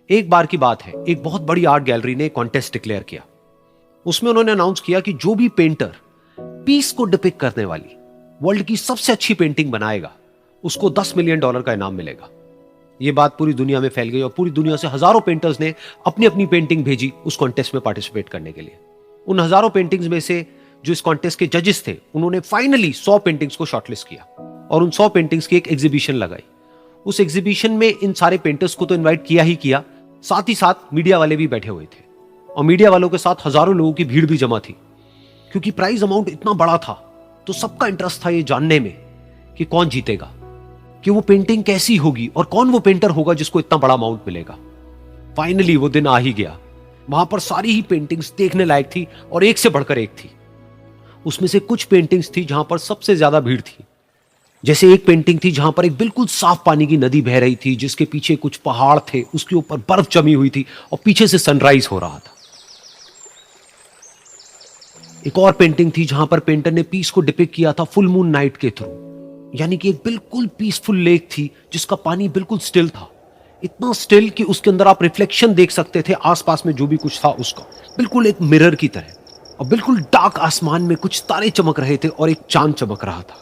एक बार की बात है, एक बहुत बड़ी आर्ट गैलरी ने कॉन्टेस्ट डिक्लेयर किया। उसमें उन्होंने अनाउंस किया कि जो भी पेंटर पीस को डिपिक्ट करने वाली वर्ल्ड की सबसे अच्छी पेंटिंग बनाएगा उसको $10 मिलियन का इनाम मिलेगा। यह बात पूरी दुनिया में फैल गई और पूरी दुनिया से हजारों पेंटर्स ने अपनी अपनी पेंटिंग भेजी उस कॉन्टेस्ट में पार्टिसिपेट करने के लिए। उन हजारों पेंटिंग्स में से जो इस कॉन्टेस्ट के जजेस थे उन्होंने फाइनली 100 पेंटिंग्स को शॉर्टलिस्ट किया और उन 100 पेंटिंग्स की एक एग्जीबिशन लगाई। उस एग्जीबिशन में इन सारे पेंटर्स को तो इनवाइट किया ही किया, साथ ही साथ मीडिया वाले भी बैठे हुए थे और मीडिया वालों के साथ हजारों लोगों की भीड़ भी जमा थी। क्योंकि प्राइज अमाउंट इतना बड़ा था तो सबका इंटरेस्ट था ये जानने में कि कौन जीतेगा, कि वो पेंटिंग कैसी होगी और कौन वो पेंटर होगा जिसको इतना बड़ा अमाउंट मिलेगा। फाइनली वो दिन आ ही गया। वहां पर सारी ही पेंटिंग्स देखने लायक थी और एक से बढ़कर एक थी। उसमें से कुछ पेंटिंग्स थी जहां पर सबसे ज्यादा भीड़ थी। जैसे एक पेंटिंग थी जहां पर एक बिल्कुल साफ पानी की नदी बह रही थी, जिसके पीछे कुछ पहाड़ थे, उसके ऊपर बर्फ जमी हुई थी और पीछे से सनराइज हो रहा था। एक और पेंटिंग थी जहां पर पेंटर ने पीस को डिपिक्ट किया था फुल मून नाइट के थ्रू, यानी कि एक बिल्कुल पीसफुल लेक थी जिसका पानी बिल्कुल स्टिल था, इतना स्टिल कि उसके अंदर आप रिफ्लेक्शन देख सकते थे आसपास में जो भी कुछ था उसका, बिल्कुल एक मिरर की तरह। और बिल्कुल डार्क आसमान में कुछ तारे चमक रहे थे और एक चांद चमक रहा था।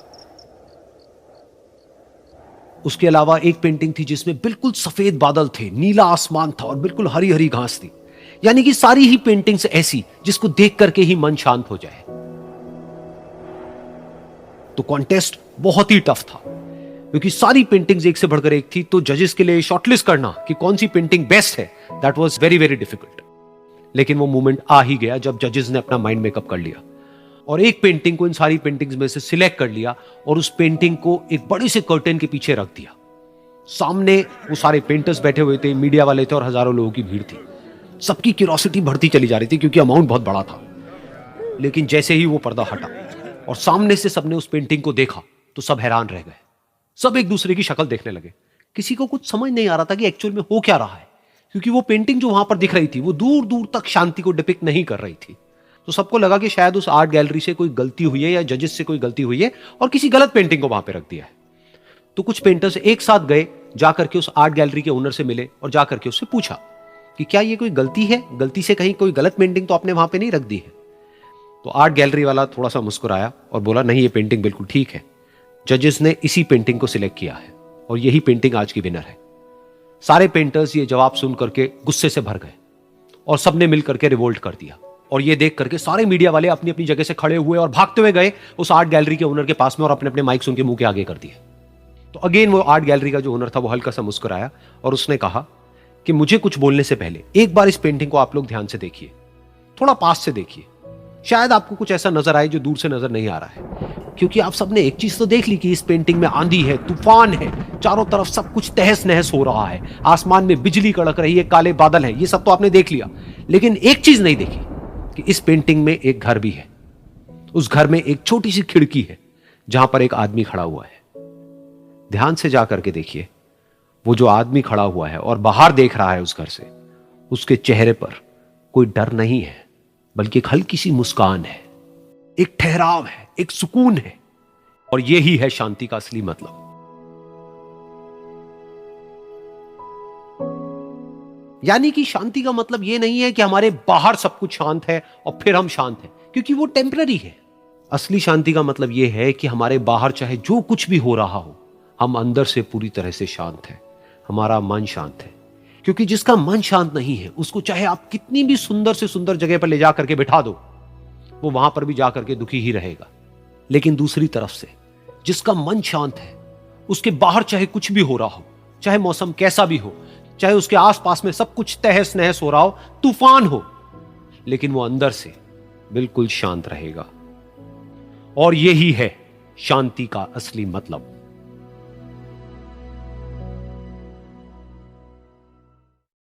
उसके अलावा एक पेंटिंग थी जिसमें बिल्कुल सफेद बादल थे, नीला आसमान था और बिल्कुल हरी हरी घास थी। यानी कि सारी ही पेंटिंग्स ऐसी जिसको देख करके ही मन शांत हो जाए। तो कॉन्टेस्ट बहुत ही टफ था क्योंकि सारी पेंटिंग्स एक से बढ़कर एक थी। तो जजेस के लिए शॉर्टलिस्ट करना कि कौन सी पेंटिंग बेस्ट है, that was very very difficult. लेकिन वो मोमेंट आ ही गया जब जजेस ने अपना माइंड मेकअप कर लिया और एक पेंटिंग को इन सारी पेंटिंग्स में से सिलेक्ट कर लिया और उस पेंटिंग को एक बड़े से कर्टेन के पीछे रख दिया। सामने वो सारे पेंटर्स बैठे हुए थे, मीडिया वाले थे और हजारों लोगों की भीड़ थी। सबकी क्यूरियोसिटी बढ़ती चली जा रही थी क्योंकि अमाउंट बहुत बड़ा था। लेकिन जैसे ही वो पर्दा हटा और सामने से सबने उस पेंटिंग को देखा तो सब हैरान रह गए। सब एक दूसरे की शक्ल देखने लगे। किसी को कुछ समझ नहीं आ रहा था कि एक्चुअल में हो क्या रहा है, क्योंकि वो पेंटिंग जो वहां पर दिख रही थी वो दूर दूर तक शांति को डिपिक्ट नहीं कर रही थी। तो सबको लगा कि शायद उस आर्ट गैलरी से कोई गलती हुई है या जजेस से कोई गलती हुई है और किसी गलत पेंटिंग को वहां पे रख दिया है। तो कुछ पेंटर्स एक साथ गए, जाकर के उस आर्ट गैलरी के ओनर से मिले और जाकर के उससे पूछा कि क्या ये कोई गलती है, गलती से कहीं कोई गलत पेंटिंग तो आपने वहां पे नहीं रख दी है। तो आर्ट गैलरी वाला थोड़ा सा मुस्कुराया और बोला नहीं, ये पेंटिंग बिल्कुल ठीक है। जजेस ने इसी पेंटिंग को सिलेक्ट किया है और यही पेंटिंग आज की विनर है। सारे पेंटर्स ये जवाब सुन करके गुस्से से भर गए और सबने मिल करके रिवोल्ट कर दिया। और ये देख करके सारे मीडिया वाले अपनी अपनी जगह से खड़े हुए और भागते हुए गए उस आर्ट गैलरी के ओनर के पास में और अपने अपने माइक्स उनके मुंह के आगे कर दिए। तो अगेन वो आर्ट गैलरी का जो ओनर था वो हल्का सा मुस्कुराया और उसने कहा कि मुझे कुछ बोलने से पहले एक बार इस पेंटिंग को आप लोग ध्यान से देखिए, थोड़ा पास से देखिए, शायद आपको कुछ ऐसा नजर आए जो दूर से नजर नहीं आ रहा है। क्योंकि आप सबने एक चीज तो देख ली कि इस पेंटिंग में आंधी है, तूफान है, चारों तरफ सब कुछ तहस नहस हो रहा है, आसमान में बिजली कड़क रही है, काले बादल हैं, ये सब तो आपने देख लिया। लेकिन एक चीज नहीं देखी कि इस पेंटिंग में एक घर भी है। उस घर में एक छोटी सी खिड़की है जहां पर एक आदमी खड़ा हुआ है। ध्यान से जाकर के देखिए, वो जो आदमी खड़ा हुआ है और बाहर देख रहा है उस घर से, उसके चेहरे पर कोई डर नहीं है बल्कि एक हल्की सी मुस्कान है, एक ठहराव है, एक सुकून है। और यही है शांति का असली मतलब। यानी कि शांति का मतलब यह नहीं है कि हमारे बाहर सब कुछ शांत है और फिर हम शांत हैं, क्योंकि वो टेम्पररी है। असली शांति का मतलब यह है कि हमारे बाहर चाहे जो कुछ भी हो रहा हो, हम अंदर से पूरी तरह से शांत हैं, हमारा मन शांत है। क्योंकि जिसका मन शांत नहीं है उसको चाहे आप कितनी भी सुंदर से सुंदर जगह पर ले जाकर के बिठा दो, वो वहां पर भी जाकर के दुखी ही रहेगा। लेकिन दूसरी तरफ से जिसका मन शांत है, उसके बाहर चाहे कुछ भी हो रहा हो, चाहे मौसम कैसा भी हो, चाहे उसके आसपास में सब कुछ तहस नहस हो रहा हो, तूफान हो, लेकिन वो अंदर से बिल्कुल शांत रहेगा। और यही है शांति का असली मतलब।